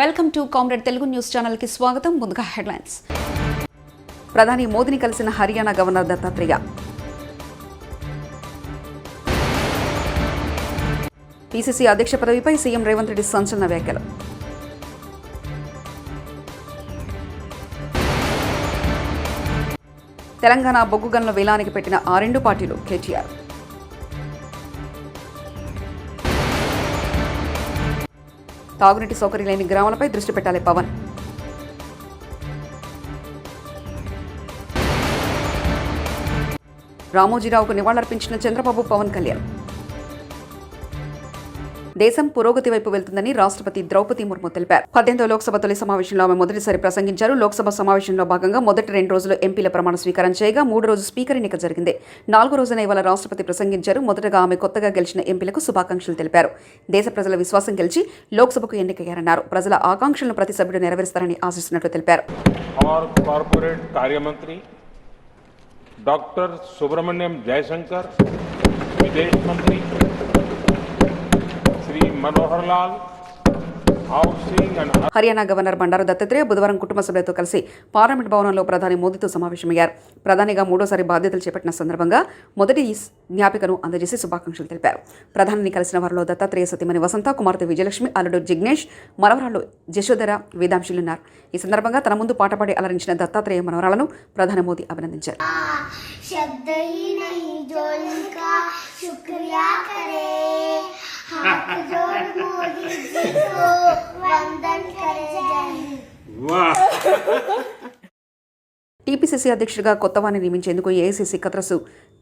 Welcome to comrade Telugu news channel కి స్వాగతం. ముందుగా హెడ్లైన్స్. ప్రధాని మోదీని కలిసిన హర్యానా గవర్నర్ దత్తాత్రేయ. పీసీసీ అధ్యక్ష పదవిపై సీఎం రేవంత్ రెడ్డి సంచలన వ్యాఖ్యలు. తెలంగాణ బొగ్గు గనుల వేలానికి పెట్టిన ఆ రెండు పార్టీలు కేటీఆర్. తాగునీటి సౌకర్యం లేని గ్రామాలపై దృష్టి పెట్టాలి పవన్. రామోజీరావుకు నివాళులర్పించిన చంద్రబాబు, పవన్ కళ్యాణ్. దేశం పురోగతి వైపు వెళ్తుందని రాష్ట్రపతి ద్రౌపది ముర్ము తెలిపారు. 18వ లోక్సభ తొలి సమావేశంలో ఆమె మొదటిసారి ప్రసంగించారు. లోక్సభ సమావేశంలో భాగంగా మొదటి 2 రోజులు ఎంపీల ప్రమాణ స్వీకారం చేయగా 3వ రోజు స్పీకర్ ఎన్నిక జరిగింది. 4వ రోజున ఇవాళ రాష్ట్రపతి ప్రసంగించారు. మొదటగా ఆమె కొత్తగా గెలిచిన ఎంపీలకు శుభాకాంక్షలు తెలిపారు. దేశ ప్రజల విశ్వాసం గెలిచి లోక్సభకు ఎన్నికయ్యారన్నారు. ప్రజల ఆకాంక్షలను ప్రతి సభ్యుడు నెరవేరుస్తారని ఆశిస్తున్నట్లు తెలిపారు. కార్పొరేట్ కార్యమంత్రి డాక్టర్ సుబ్రహ్మణ్యం జయశంకర్, విదేశ మంత్రి मनोहर लाल, హర్యానా గవర్నర్ బండారు దత్తాత్రేయ బుధవారం కుటుంబ సభ్యులతో కలిసి పార్లమెంట్ భవనంలో ప్రధాని మోదీతో సమావేశమయ్యారు. ప్రధానిగా 3వసారి బాధ్యతలు చేపట్టిన సందర్భంగా మొదటి జ్ఞాపికను అందజేసి శుభాకాంక్షలు తెలిపారు. ప్రధానిని కలిసిన వారిలో దత్తాత్రేయ సతీమణి వసంత, కుమార్తె విజయలక్ష్మి, అల్లుడు జిగ్నేష్, మనవరాలు జశోధర, వేదాంశులున్నారు. ఈ సందర్భంగా తన ముందు పాట పాడి అలరించిన దత్తాత్రేయ మనవరాలను ప్రధాని మోదీ అభినందించారు. టీపీసీసీ అధ్యక్షుడిగా కొత్తవారిని నియమించేందుకు ఏఐసీసీ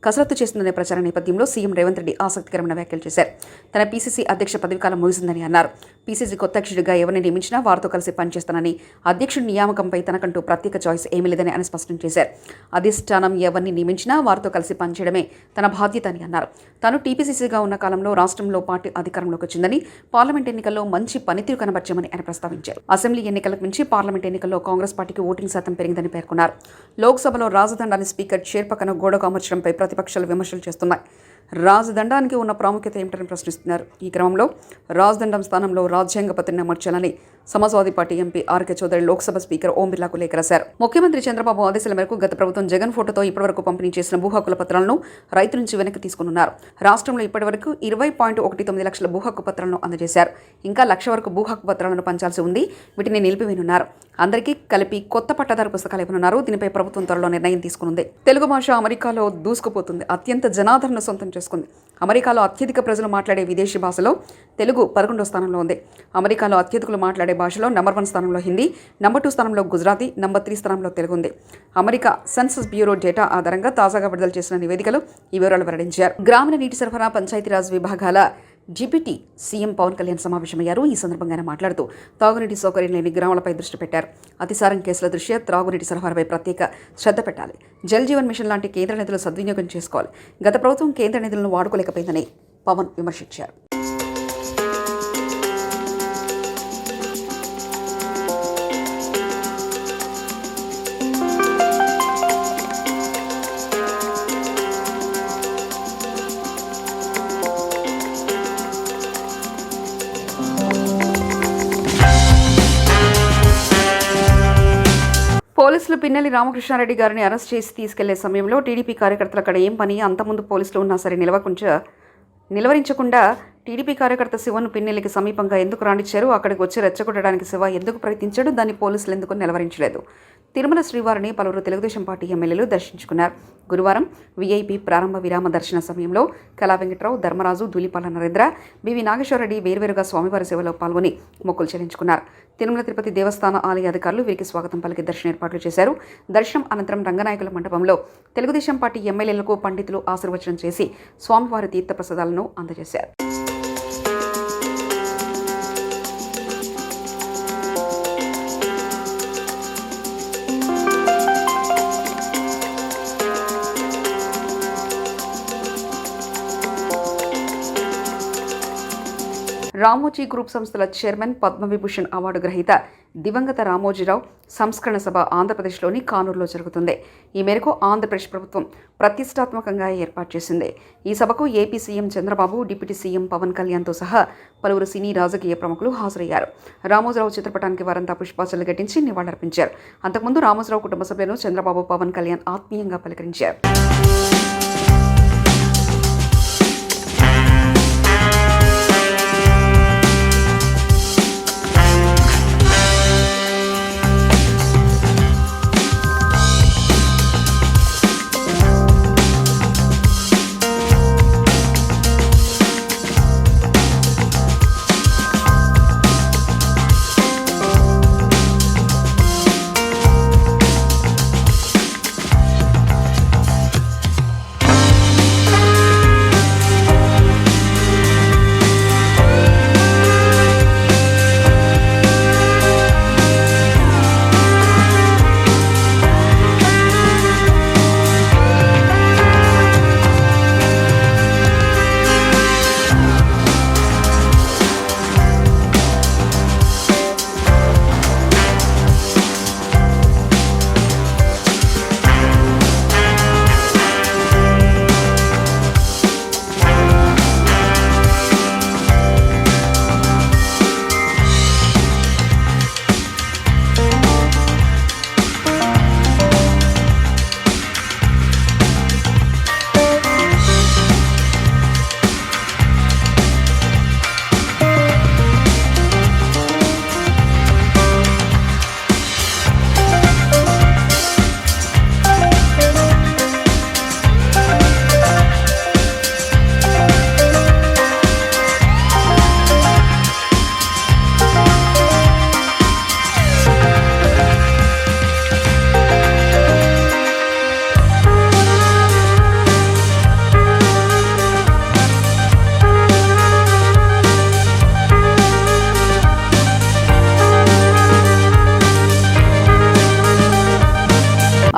కసరత్తు చేస్తుందనే ప్రచార నేపథ్యంలో సీఎం రేవంత్ రెడ్డి ఆసక్తికరమైన వ్యాఖ్యలు చేశారు. తన పీసీసీ అధ్యక్ష పదవీకాలం ముగిసిందని అన్నారు. పీసీసీ కొత్త అధ్యక్షుడిగా ఎవరిని నియమించినా వారితో కలిసి పనిచేస్తానని, అధ్యక్షుడి నియామకంపై తనకంటూ ప్రత్యేక చాయిస్ ఏమీ లేదని ఆయన స్పష్టం చేశారు. అధిష్టానం ఎవరిని నియమించినా వారితో కలిసి పనిచేయడమే తన బాధ్యత అని అన్నారు. తాను టీపీసీసీగా ఉన్న కాలంలో రాష్ట్రంలో పార్టీ అధికారంలోకి వచ్చిందని, పార్లమెంట్ ఎన్నికల్లో మంచి పనితీరు కనబర్చామని ఆయన ప్రస్తావించారు. అసెంబ్లీ ఎన్నికలకు మించి పార్లమెంట్ ఎన్నికల్లో కాంగ్రెస్ పార్టీకి ఓటింగ్ శాతం పెరిగిందని పేర్కొన్నారు. లోక్సభలో రాజదండాన్ని స్పీకర్ చైర్ పక్కన గోడకు అమర్చడంపై ప్రతిపక్షాలు విమర్శలు చేస్తున్నాయి. రాజదండానికి ఉన్న ప్రాముఖ్యత ఏమిటని ప్రశ్నిస్తున్నారు. ఈ క్రమంలో రాజదండం స్థానంలో రాజ్యాంగ పత్రిని అమర్చాలని Samajwadi party MP RK Chaudhary Lok Sabha speaker Om బిర్లాకు లేఖ రాశారు. ముఖ్యమంత్రి చంద్రబాబు ఆదేశాల మేరకు గత ప్రభుత్వం జగన్ ఫోటోతో ఇప్పటివరకు పంపిణీ చేసిన భూ హక్కుల పత్రాలను రైతు నుంచి వెనక్కి తీసుకున్నారు. రాష్ట్రంలో ఇప్పటివరకు 20.19 లక్షల భూ హక్కు పత్రాలను అందజేశారు. ఇంకా 1 లక్ష వరకు భూ హక్కు పత్రాలను పంచాల్సి ఉంది. వీటిని నిలిపివేయనున్నారు. అందరికీ కలిపి కొత్త పట్టాదారు పుస్తకాలు ఇవ్వనున్నారు. దీనిపై ప్రభుత్వం త్వరలో నిర్ణయం తీసుకునుంది. తెలుగు భాష అమెరికాలో దూసుకుపోతుంది. అత్యంత జనాదరణ సొంతం చేసుకుంది. అమెరికాలో అత్యధిక ప్రజలు మాట్లాడే విదేశీ భాషలో తెలుగు 11వ స్థానంలో ఉంది. అమెరికాలో అత్యధికులు మాట్లాడే భాషలో నంబర్ 1 స్థానంలో హిందీ, నంబర్ 2 స్థానంలో గుజరాతీ, నంబర్ 3 స్థానంలో తెలుగు ఉంది. అమెరికా సెన్సస్ బ్యూరో డేటా ఆధారంగా తాజాగా విడుదల చేసిన నివేదికలో ఈ వివరాలు వెల్లడించారు. గ్రామీణ నీటి సరఫరా, పంచాయతీరాజ్ విభాగాల డిప్యూటీ సీఎం పవన్ కళ్యాణ్ సమావేశమయ్యారు. ఈ సందర్భంగా ఆయన మాట్లాడుతూ తాగునీటి సౌకర్యం లేని గ్రామాలపై దృష్టి పెట్టారు. అతిసారం కేసుల దృష్ట్యా త్రాగునీటి సరఫరాపై ప్రత్యేక శ్రద్ధ పెట్టాలి. జల్ జీవన్ మిషన్ లాంటి కేంద్ర నిధులు సద్వినియోగం చేసుకోవాలి. గత ప్రభుత్వం కేంద్ర నిధులను వాడుకోలేకపోయిందని పవన్ విమర్శించారు. పోలీసులు పిన్నెల్లి రామకృష్ణారెడ్డి గారిని అరెస్ట్ చేసి తీసుకెళ్లే సమయంలో టీడీపీ కార్యకర్తలు అక్కడ ఏం పని, అంతకుముందు పోలీసులు ఉన్నా సరే నిలవరించకుండా టీడీపీ కార్యకర్త శివను పిన్నెల్లికి సమీపంగా ఎందుకు రానిచ్చారు? అక్కడికి వచ్చి రెచ్చగొట్టడానికి శివ ఎందుకు ప్రయత్నించాడు? దాన్ని పోలీసులు ఎందుకు నిలవరించలేదు? తిరుమల శ్రీవారిని పలువురు తెలుగుదేశం పార్టీ ఎమ్మెల్యేలు దర్శించుకున్నారు. గురువారం వీఐపీ ప్రారంభ విరామ దర్శన సమయంలో కళా వెంకట్రావు, ధర్మరాజు, ధూళిపాల నరేంద్ర, బివి నాగేశ్వరరెడ్డి వేర్వేరుగా స్వామివారి సేవలో పాల్గొని మొక్కులు చెల్లించుకున్నారు. తిరుమల తిరుపతి దేవస్థాన ఆలయ అధికారులు వీరికి స్వాగతం పలికి దర్శన ఏర్పాట్లు చేశారు. దర్శనం అనంతరం రంగనాయకుల మండపంలో తెలుగుదేశం పార్టీ ఎమ్మెల్యేలకు పండితులు ఆశీర్వచనం చేసి స్వామివారి తీర్థ ప్రసాదాలను అందజేశారు. రామోజీ గ్రూప్ సంస్థల చైర్మన్, పద్మవిభూషణ్ అవార్డు గ్రహీత దివంగత రామోజీరావు సంస్కరణ సభ ఆంధ్రప్రదేశ్లోని కానూరులో జరుగుతుంది. ఈ మేరకు ఆంధ్రప్రదేశ్ ప్రభుత్వం ప్రతిష్టాత్మకంగా ఏర్పాటు చేసింది. ఈ సభకు AP CM Chandrababu, deputy CM Pawan కళ్యాణ్తో సహా పలువురు సినీ రాజకీయ ప్రముఖులు హాజరయ్యారు. రామోజీరావు చిత్రపటానికి వారంతా పుష్పాంజలి ఘటించి నివాళులర్పించారు. అంతకుముందు రామోజీరావు కుటుంబ సభ్యులను చంద్రబాబు, పవన్ కళ్యాణ్ ఆత్మీయంగా పలకరించారు.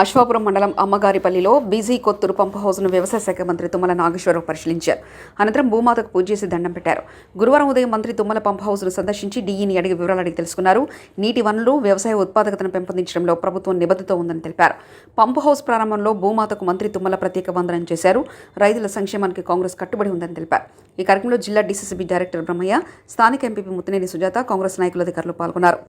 అశ్వాపురం మండలం అమ్మగారిపల్లిలో బీజీ కొత్తూరు పంప్ హౌస్ను వ్యవసాయ శాఖ మంత్రి తుమ్మల నాగేశ్వరరావు పరిశీలించారు. అనంతరం భూమాతకు పూజ చేసి దండం పెట్టారు. గురువారం ఉదయం మంత్రి తుమ్మల పంప్ హౌస్ను సందర్శించి డీఈని అడిగి వివరాలు అడిగి తెలుసుకున్నారు. నీటి వనరులు, వ్యవసాయ ఉత్పాదకతను పెంపొందించడంలో ప్రభుత్వం నిబద్ధత ఉందని తెలిపారు. పంప్ హౌస్ ప్రారంభంలో భూమాతకు మంత్రి తుమ్మల ప్రత్యేక వందనం చేశారు. రైతుల సంక్షేమానికి కాంగ్రెస్ కట్టుబడి ఉందని తెలిపారు. ఈ కార్యక్రమంలో జిల్లా డీసీసీబీ డైరెక్టర్ బ్రహ్మయ్య, స్థానిక ఎంపీపీ ముత్తినేని సుజాత, కాంగ్రెస్ నాయకులు, అధికారులు పాల్గొన్నారు.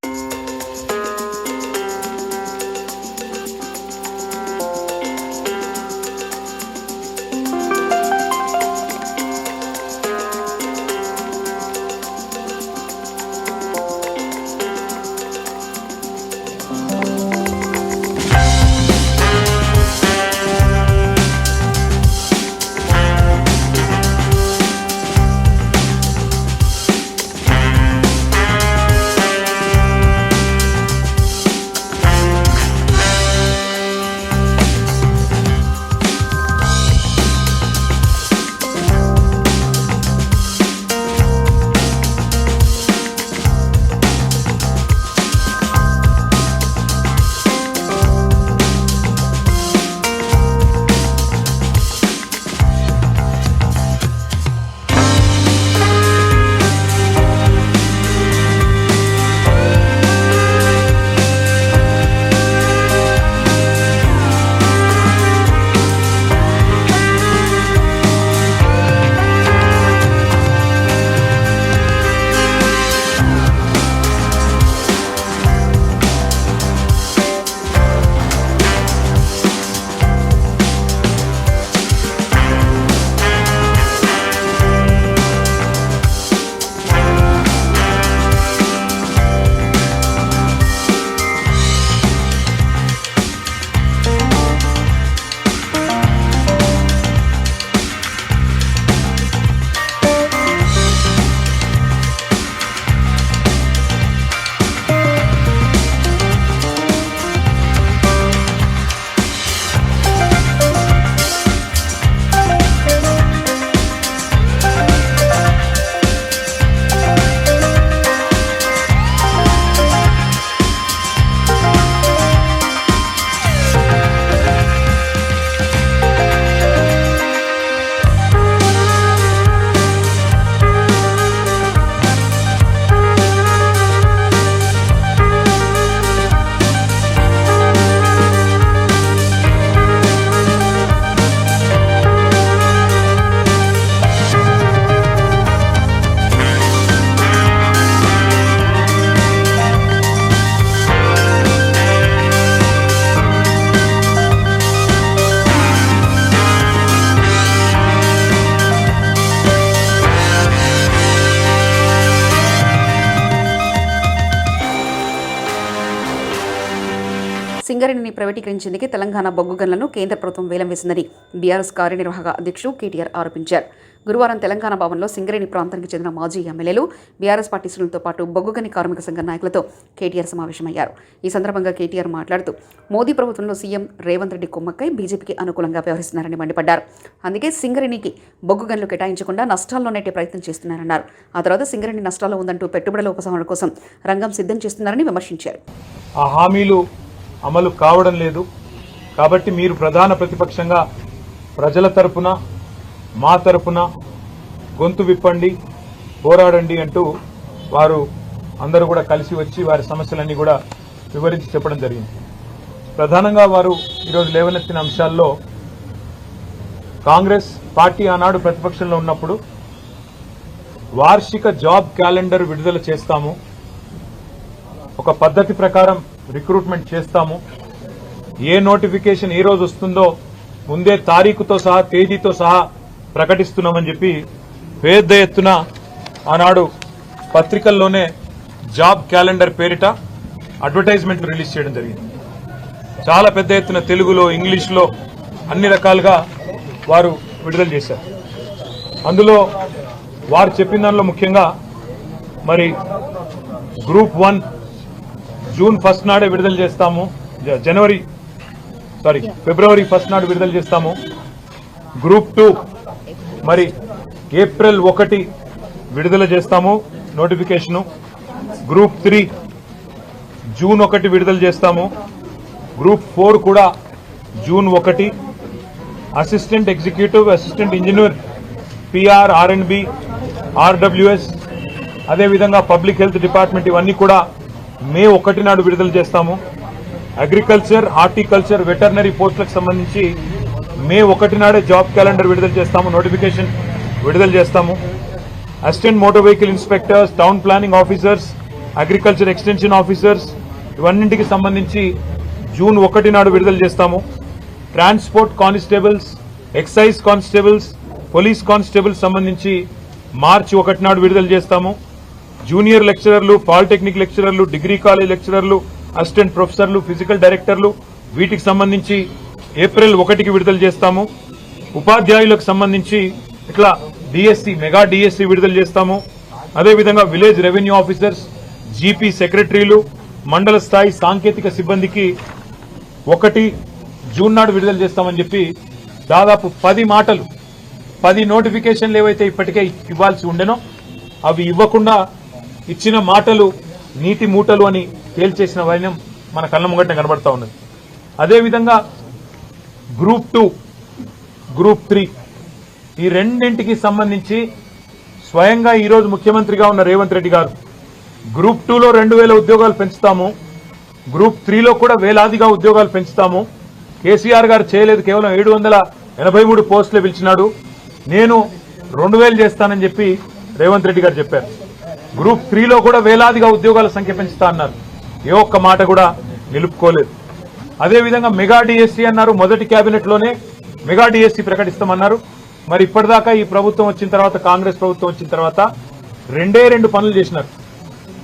సింగరేణిని ప్రైవేటీకరించేందుకే తెలంగాణ బొగ్గు గనులను కేంద్ర ప్రభుత్వం వేలం వేసిందని బీఆర్ఎస్ కార్యనిర్వాహక అధ్యక్షుడు కేటీఆర్ ఆరోపించారు. గురువారం తెలంగాణ భవన్లో సింగరేణి ప్రాంతానికి చెందిన మాజీ ఎమ్మెల్యేలు, బీఆర్ఎస్ పార్టీ శ్రేణులతో పాటు బొగ్గుగని కార్మిక సంఘ నాయకులతో కేటీఆర్ సమావేశమయ్యారు. ఈ సందర్భంగా కేటీఆర్ మాట్లాడుతూ మోదీ ప్రభుత్వంలో సీఎం రేవంత్ రెడ్డి కుమ్మక్కై బీజేపీకి అనుకూలంగా వ్యవహరిస్తున్నారని మండిపడ్డారు. అందుకే సింగరేణికి బొగ్గు గనులు కేటాయించకుండా నష్టాల్లో నెట్టే ప్రయత్నం చేస్తున్నారన్నారు. ఆ తర్వాత సింగరేణి నష్టాల్లో ఉందంటూ పెట్టుబడుల ఉపశమనం కోసం రంగం సిద్ధం చేస్తున్నారని విమర్శించారు. ఆ హామీలు అమలు కావడం లేదు కాబట్టి మీరు ప్రధాన ప్రతిపక్షంగా ప్రజల తరపున మా తరపున గొంతు విప్పండి, పోరాడండి అంటూ వారు అందరూ కూడా కలిసి వచ్చి వారి సమస్యలన్నీ కూడా వివరించి చెప్పడం జరిగింది. ప్రధానంగా వారు ఈరోజు లేవనెత్తిన అంశాల్లో కాంగ్రెస్ పార్టీ ఆనాడు ప్రతిపక్షంలో ఉన్నప్పుడు వార్షిక జాబ్ క్యాలెండర్ విడుదల చేస్తాము, ఒక పద్ధతి ప్రకారం రిక్రూట్మెంట్ చేస్తాము, ఏ నోటిఫికేషన్ ఏ రోజు వస్తుందో ముందే తారీఖుతో సహా తేదీతో సహా ప్రకటిస్తున్నామని చెప్పి పెద్ద ఎత్తున ఆనాడు పత్రికల్లోనే జాబ్ క్యాలెండర్ పేరిట అడ్వర్టైజ్మెంట్లు రిలీజ్ చేయడం జరిగింది. చాలా పెద్ద ఎత్తున తెలుగులో, ఇంగ్లీష్లో అన్ని రకాలుగా వారు విడుదల చేశారు. అందులో వారు చెప్పిన దానిలో ముఖ్యంగా మరి గ్రూప్ 1 జూన్ 1 నాడే విడుదల చేస్తాము, ఫిబ్రవరి 1 నాడు విడుదల చేస్తాము. గ్రూప్ 2 మరి ఏప్రిల్ 1 విడుదల చేస్తాము నోటిఫికేషను. గ్రూప్ 3 జూన్ 1 విడుదల చేస్తాము. గ్రూప్ 4 కూడా June 1. Assistant executive, assistant engineer, PR, R&B, RWS, అదేవిధంగా పబ్లిక్ హెల్త్ డిపార్ట్మెంట్ ఇవన్నీ కూడా మే 1 నాడు విడుదల చేస్తాము. అగ్రికల్చర్, హార్టికల్చర్, వెటర్నరీ పోస్టులకు సంబంధించి మే 1 నాడే జాబ్ క్యాలెండర్ విడుదల చేస్తాము, నోటిఫికేషన్ విడుదల చేస్తాము. Assistant motor vehicle inspectors, town planning officers, agriculture extension officers ఇవన్నింటికి సంబంధించి జూన్ 1 నాడు విడుదల చేస్తాము. Transport constables, excise constables, police constables సంబంధించి మార్చి 1 నాడు విడుదల చేస్తాము. జూనియర్ లెక్చరర్లు, పాలిటెక్నిక్ లెక్చరర్లు, డిగ్రీ కాలేజ్ లెక్చరర్లు, అసిస్టెంట్ ప్రొఫెసర్లు, ఫిజికల్ డైరెక్టర్లు వీటికి సంబంధించి ఏప్రిల్ 1కి విడుదల చేస్తాము. ఉపాధ్యాయులకు సంబంధించి ఇట్లా డిఎస్సి, మెగా డిఎస్సి విడుదల చేస్తాము. అదేవిధంగా విలేజ్ రెవెన్యూ ఆఫీసర్స్, జీపీ సెక్రటరీలు, మండల స్థాయి సాంకేతిక సిబ్బందికి 1 జూన్ నాడు విడుదల చేస్తామని చెప్పి దాదాపు 10 నోటిఫికేషన్లు ఏవైతే ఇప్పటికే ఇవ్వాల్సి ఉండెనో అవి ఇవ్వకుండా ఇచ్చిన మాటలు నీటి మూటలు అని తేల్చేసిన వైనం మన కళ్ళ ముంగట కనబడతా ఉన్నది. అదేవిధంగా గ్రూప్ 2, గ్రూప్ 3 ఈ రెండింటికి సంబంధించి స్వయంగా ఈరోజు ముఖ్యమంత్రిగా ఉన్న రేవంత్ రెడ్డి గారు గ్రూప్ 2లో 2000 ఉద్యోగాలు పెంచుతాము, గ్రూప్ 3లో కూడా వేలాదిగా ఉద్యోగాలు పెంచుతాము. కేసీఆర్ గారు చేయలేదు, కేవలం 783 పోస్టులే పిలిచినాడు, నేను 2000 చేస్తానని చెప్పి రేవంత్ రెడ్డి గారు చెప్పారు. గ్రూప్ 3లో కూడా వేలాదిగా ఉద్యోగాల సంఖ్య పెంచుతా అన్నారు, ఏ ఒక్క మాట కూడా నిలుపుకోలేదు. అదేవిధంగా మెగా డిఎస్సీ అన్నారు, మొదటి కేబినెట్ లోనే మెగా డిఎస్సీ ప్రకటిస్తామన్నారు. మరి ఇప్పటిదాకా ఈ ప్రభుత్వం వచ్చిన తర్వాత, కాంగ్రెస్ ప్రభుత్వం వచ్చిన తర్వాత 2 పనులు చేసినారు.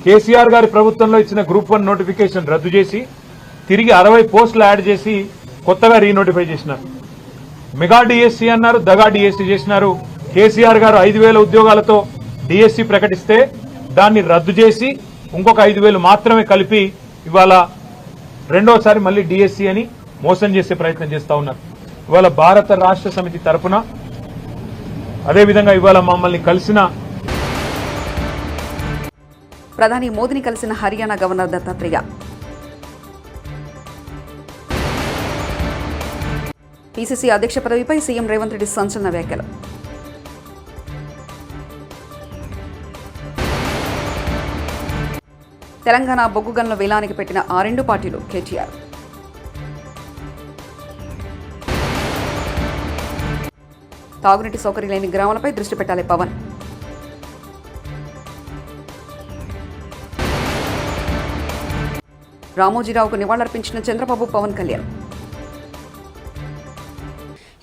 కేసీఆర్ గారి ప్రభుత్వంలో ఇచ్చిన గ్రూప్ 1 నోటిఫికేషన్ రద్దు చేసి తిరిగి 60 పోస్టులు యాడ్ చేసి కొత్తగా రీనోటిఫై చేసినారు. మెగా డిఎస్సీ అన్నారు, దగా డిఎస్సీ చేసినారు. కేసీఆర్ గారు 5000 ఉద్యోగాలతో డిఎస్సీ ప్రకటిస్తే దాన్ని రద్దు చేసి ఇంకొక 5000 మాత్రమే కలిపి ఇవాళ రెండోసారి మళ్ళీ డిఎస్సీ అని మోసం చేసే ప్రయత్నం చేస్తా ఉన్నారు. ఇవాళ భారత రాష్ట్ర సమితి తరఫున అదేవిధంగా ఇవాళ మమ్మల్ని కలిసిన ప్రధాని మోదీని కలిసిన హర్యానా గవర్నర్ దత్తాత్రేయ పీసీసీ అధ్యక్ష పదవిపై సీఎం రేవంత్ రెడ్డి సంచలన వ్యాఖ్యలు. తెలంగాణ బొగ్గు గనుల వేలానికి పెట్టిన 2 పార్టీలు కేటీఆర్. తాగునీటి సౌకర్యం లేని గ్రామాలపై దృష్టి పెట్టాలి పవన్. రామోజీరావుకు నివాళులర్పించిన చంద్రబాబు, పవన్ కళ్యాణ్.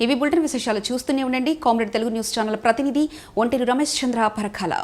ఇవి బులెటిన్ విశేషాలు. చూస్తూనే ఉండండి కామ్రేడ్ తెలుగు న్యూస్ ఛానల్ ప్రతినిధి ఒంటేరు రమేష్ చంద్ర పరకాల.